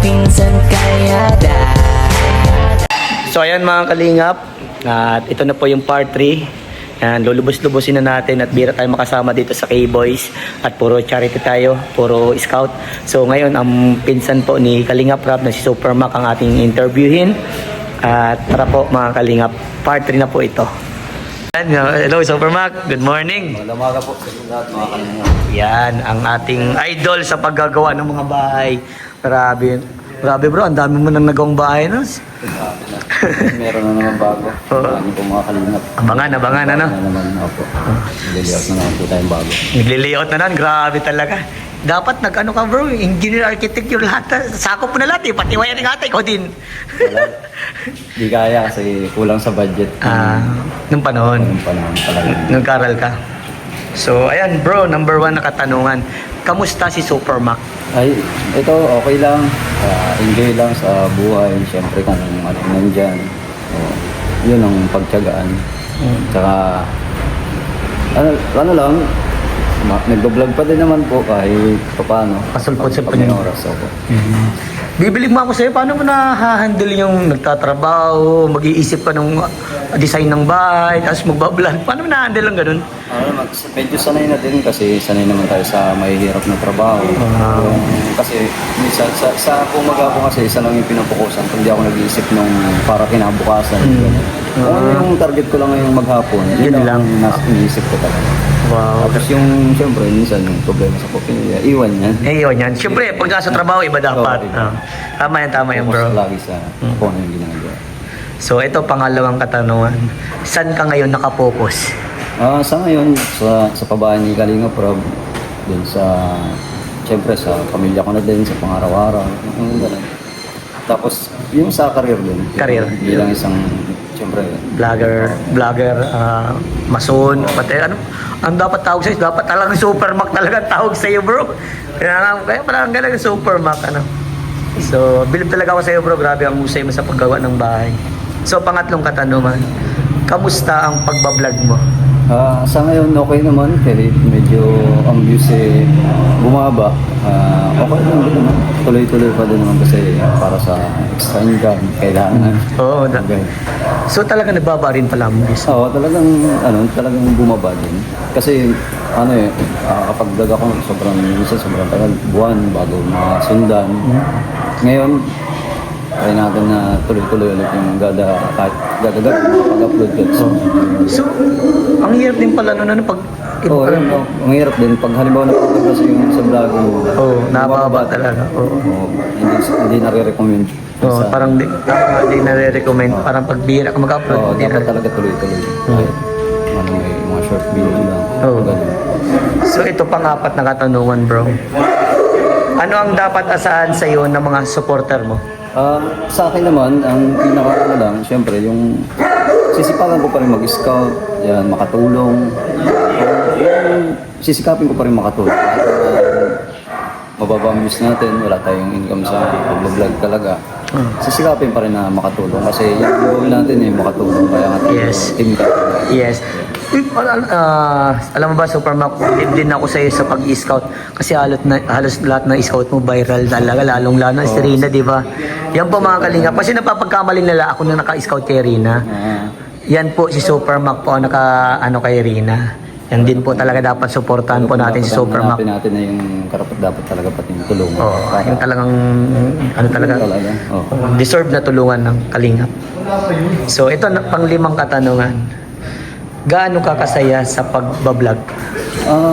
pinsan kaya So ayan mga kalingap, at ito na po yung part 3. Yan, lulubos-lubusin na natin at bira tayo makasama dito sa K-Boys at puro charity tayo, puro scout. So ngayon ang pinsan po ni Kalingap Rap na si Super Mac ang ating interviewin. At tara po mga Kalingap, part 3 na po ito. Hello Super Mac, good morning. Magandang umaga po sa lahat mga kalingap. Yan, ang ating idol sa paggagawa ng mga bahay. Grabe bro, ang dami mo nang nagawang bahay no? Meron na naman bago. Marami po mga kalingap. Abangan ano? Ano naman ako. Nililiwas na naman po tayong bago. Nagli-layout na nun, grabe talaga. Dapat nag-ano ka bro, engineer, architect yung lahat. Sakop mo na lahat eh, pati wiring ata, ikaw din. Wala. Di kaya kasi kulang sa budget. Nung panahon, Yung panahon talaga. nung karal ka. So ayan bro, number 1 na katanungan. Kamusta si Super Mac? Ay, ito okay lang. Enjoy lang sa buhay. Siyempre kung ano nandyan. Yun ang pagtyagaan. Tsaka, ano lang, nagbablog pa din naman po kahit paano. Pasulpot-sulpot pag may yun. oras ako. Bibili mo ako sa'yo, paano mo na-handle yung nagtatrabaho, mag-iisip ka ng design ng bahay, tapos magbablog? Paano mo na-handle ang ganun? Medyo sanay na din kasi sanay naman tayo sa mahihirap na trabaho. Kasi minsan, sa umaga ko kasi isa lang yung pinupukusan. Hindi ako nag-iisip nung para kinabukasan. Kung ano yung target ko lang ngayong maghapon, yun lang nasa iniisip ko talaga. Wow. Tapos yung, siyempre, minsan yung problema sa pamilya, iwan yan. Yun yan. Siyempre, pag nasa trabaho, iba dapat. Tama yan bro. Focus lagi sa kung ano yung ginagawa. So, ito pangalawang katanungan. Saan ka ngayon nakapokus? Sa ngayon, sa pabahay ni Kalinga Prab, dun sa, siyempre sa pamilya ko na din, sa pang-araw-araw, yung gano'n. Tapos, yung sa career din. Career. Bilang isang, siyempre, Vlogger, mason, pati ano, ang dapat tawag sa'yo, dapat talagang Super Mac talaga tawag sa'yo bro. Kaya parang ganun Super Mac, ano. So, bilib talaga ako sa'yo bro, grabe ang husay mo sa paggawa ng bahay. So, pangatlong katanungan, kamusta ang pagbablog mo? sa ngayon, okay naman. Kahit medyo ang views bumaba. Okay naman. Tuloy-tuloy pa din naman kasi para sa extra income, kailangan. Oo, Okay. So, talaga nagbaba rin pala mo. Oo, talagang bumaba din. Kasi, kapag daga ko, sobrang tagal, buwan, bago masundan. Ngayon, try natin na tuloy-tuloy ulit yung pag-upload ko. So, ang hirap din pala nun, pag... Ang hirap din. Pag halimbawa na kasi yung sa vlog mo, nababa talaga. hindi nare-recommend. Parang di nare-recommend. Parang pag bihira ka mag-upload. Dapat talaga tuloy-tuloy. Kahit may mga short video lang. Ganun. So ito pang-apat na katanungan bro. Ano ang dapat asahan sa iyo ng mga supporter mo? Sa akin naman, ang pinaka lang, siyempre, yung sisipagan ko pa rin mag-scout, yan, makatulong. Sisikapin ko pa rin makatulong. Mababa ang views natin, wala tayong income sa pag-vlog talaga. Sisikapin pa rin na makatulong kasi yung goal natin makatulong. Kaya nga tayo, team ka. Yes. Alam mo ba, Super Mac, din ako sa iyo sa pag-scout kasi halos lahat ng scout mo viral talaga, lalong-lalo si Rina, di ba? Yan po mga kalingap, kasi napapagkamali nila ako na naka-scout kay Rina. Yan po si Super Mac po naka-ano kay Rina. Yan din po talaga dapat suportahan po natin si Super Mac. Hanapin natin na yung karapat dapat talaga pati yung tulungan. Yung talagang deserve na tulungan ng kalingap. So ito pang-limang katanungan. Gaano ka kasaya sa pagbablog?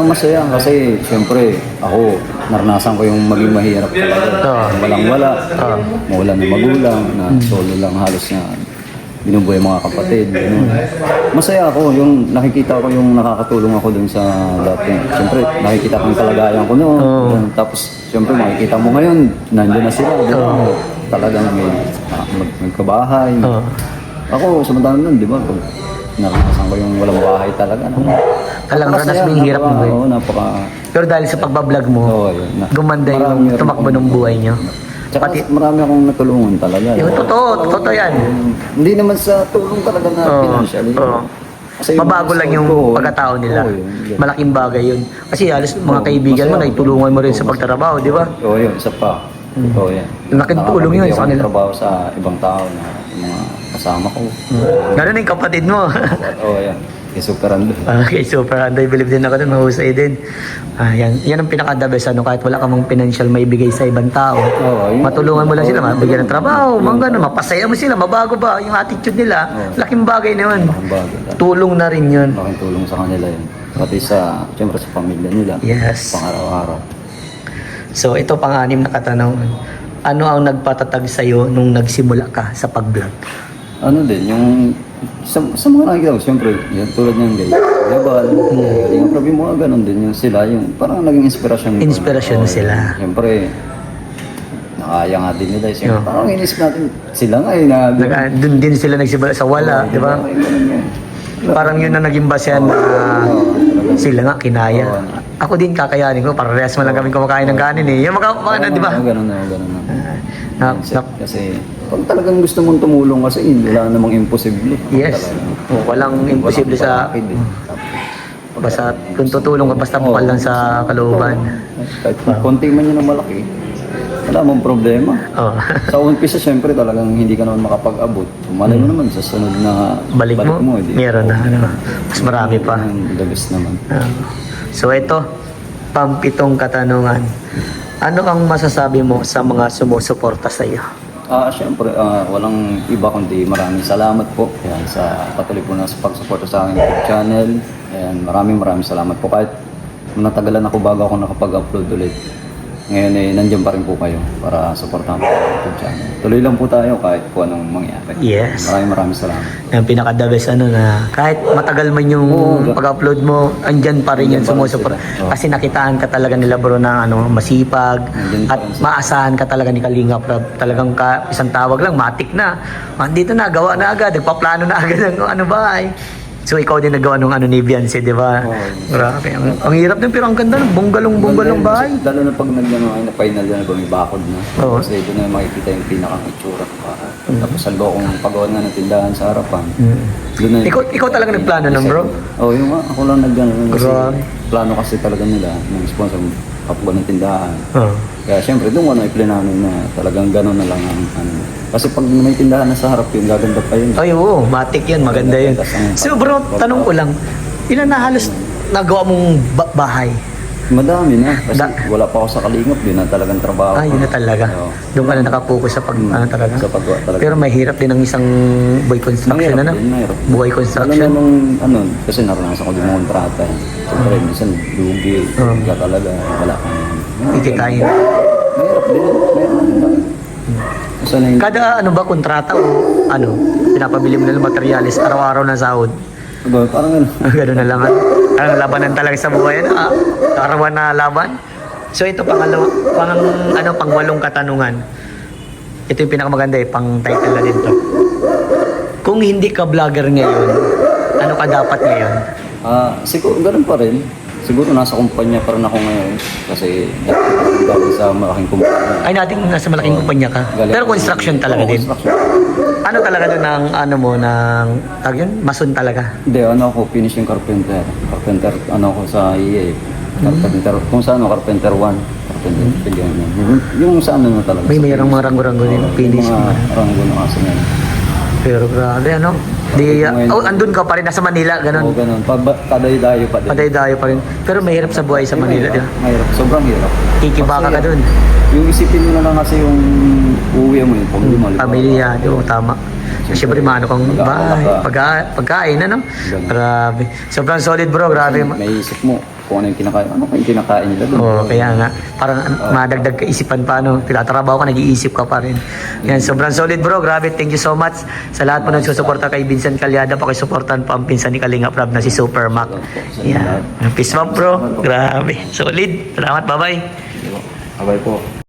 Masaya kasi siyempre ako naranasan ko yung maging mahirap talaga. Walang-wala. Mawalan ng magulang na solo lang halos na binubuhay mga kapatid. Masaya ako yung nakikita ko yung nakakatulong ako dun sa dati. Siyempre nakikita ko yung kalagayan ko noon. Tapos siyempre makikita mo ngayon nandiyan na sila. Talagang may kabahay. Ako samantalang nun, di ba? Naranasan ko yung walang bahay talaga. Talagang ranas mo yung hirap mo. Oo, napaka... Pero dahil sa pagbablog mo, gumanda yung tumakbo ng buhay nyo. Tsaka marami akong natulungan talaga. Totoo yan. Hindi naman sa tulong talaga na financially. Mabago lang yung pagkatao nila. Malaking bagay yun. Kasi halos mga kaibigan mo, naitulungan mo rin sa pagtatrabaho, di ba? Oo, yun. Isa pa. Totoo yan. Laking tulong yun sa kanila. Trabaho sa ibang tao na yung mga kasama ko. Ganun yung kapatid mo. Oo, yan. Isuperan doon. Okay, super. I believe din ako dun, mahusay din. Yan ang pinaka-the best, ano, kahit wala ka mang financial may bigay sa ibang tao. Oo, yun. Matulungan mo lang sila, mabigyan ng trabaho, mga ganun, mapasaya mo sila, mabago ba yung attitude nila. Laking bagay na yun. Laking bagay. Tulong na rin yun. Laking tulong sa kanila yun. Pati sa, siyempre sa pamilya nila. Yes. Pang-araw-araw. So ito pang-anim na katanungan. Ano ang nagpatatag sa'yo nung nagsimula ka sa pag-vlog? Ano din, yung sa mga nakikita ko, siyempre, yan, tulad niyan guys, Gabal, yung probi mo, ganun din yung sila, yung parang naging inspirasyon. Inspirasyon sila. Siyempre, nakaya nga din nila. Siyempre, parang inisip natin, sila nga eh, Doon din sila nagsimula sa wala, di ba? Parang yun ang naging basehan na sila nga kinaya. Ako din kakayanin ko, parehas man lang kami kumakain ng kanin eh. Yung mga, di ba? Ganun na. Na- Kasi, pag talagang gusto mong tumulong kasi, wala namang imposible. Yes. Walang imposible sa... Basta kung tutulong ka, basta mukha lang sa kalooban. Kahit konti man yun ang malaki, wala mong problema. Oh. Sa umpisa, syempre talagang hindi ka naman makapag-abot. Malay mo naman sa sunod na Balik mo, meron na. Ano, mas marami pa. The best naman. So ito, pampitong katanungan. Ano ang masasabi mo sa mga sumusuporta sa iyo? Syempre, walang iba kundi maraming salamat po. Ayan, sa patuloy po na sa pagsuporta sa aking YouTube channel. Ayan, maraming salamat po. Kahit natagalan ako bago ako nakapag-upload ulit. Ngayon nandiyan pa rin po kayo para suportahan po ang YouTube channel. Tuloy lang po tayo kahit po anong mangyari. Yes. Maraming salamat. Yung pinaka-the best na kahit matagal man yung pag-upload mo, andyan pa rin yung sumusuporta. Kasi nakitaan ka talaga nila bro na masipag at maasahan ka talaga ni Kalinga Prab. Talagang isang tawag lang, matik na. Dito na, gawa na agad, nagpaplano na agad ng bahay. So ikaw din nagawa nung ni Beyonce, di ba? Grabe. Ang hirap din pero ang ganda ng bunggalong bahay. Lalo na pag na-final na may bakod na. Oo. Kasi doon na makikita yung pinaka-itsura ko. Tapos salbo akong pagawa nga ng tindahan sa harapan. Doon na Ikaw talaga nagplano nun bro? Yung ako lang nag-gano'n. Grabe. Plano kasi talaga nila, ng sponsor, kapagawa ng tindahan. Oo. Kaya syempre, doon ko na iplinano na talagang gano'n na lang ang Kasi pag may tindahan na sa harap yun, gaganda pa yun. Ay oo, matik yun, maganda yun. So bro, tanong ko lang, ilan na halos nagawa mong bahay? Madami na. Kasi wala pa ako sa Kalingap, yun na talagang trabaho. Yun na talaga. Oo. Doon ka na nakapokus sa talaga. Sa paggawa talaga. Pero mahirap din ang isang boy construction, Mahirap ano? din, mahirap. Buhay construction. Alam mo kasi naranasan ko din ng kontrata. Siyempre, minsan lugi, wala talaga, wala ka na. Ikitain. Mahirap din talaga. Kasi Kada kontrata o pinapabili mo na ng materyales, araw-araw na sahod. parang gano'n. Gano'n na lang. Ang labanan talaga sa buhay. Arawan na laban. So ito pang-walong katanungan. Ito yung pinakamaganda pang-title na dito. Kung hindi ka vlogger ngayon, ano ka dapat ngayon? Siguro, gano'n pa rin. Siguro nasa kumpanya pa rin ako ngayon. Kasi galing sa malaking kumpanya. Ay natin nasa malaking kumpanya ka. Pero construction talaga din. Construction. Ano talaga doon ng mason talaga? Hindi, ako, finishing carpenter. Carpenter, ako sa EA. Carpenter, kung saan carpenter 1. Carpenter billion. Yung sa na talaga. Mayroong mga ranggo-ranggo din. Finish. Mga ranggo na kasi ngayon. Pero grabe, andun ka pa rin, nasa Manila, ganun. Oo, ganun. Paday-dayo pa din. Paday-dayo pa rin. Pero mahirap sa buhay sa Manila, di ba? Mahirap. Sobrang hirap. Kikibaka ka dun. Yung isipin mo na lang kasi yung uuwi mo yung pag-lumali. Pamilya, di ba? Tama. Siyempre, maano kang bahay, pagkain, ano? Grabe. Sobrang solid bro, grabe. May isip mo kung ano yung kinakain. Ano yung kinakain nila doon? Oo, kaya nga. Parang madagdag kaisipan pa, tinatrabaho ka, nag-iisip ka pa rin. Yan, sobrang solid bro, grabe. Thank you so much sa lahat po nagsusuporta kay Vincent Calyada. Pakisuportan po ang pinsan ni Kalinga Prab na si Super Mac. Yan. Peace bump bro, grabe. Solid. Salamat, bye-bye. Abay po.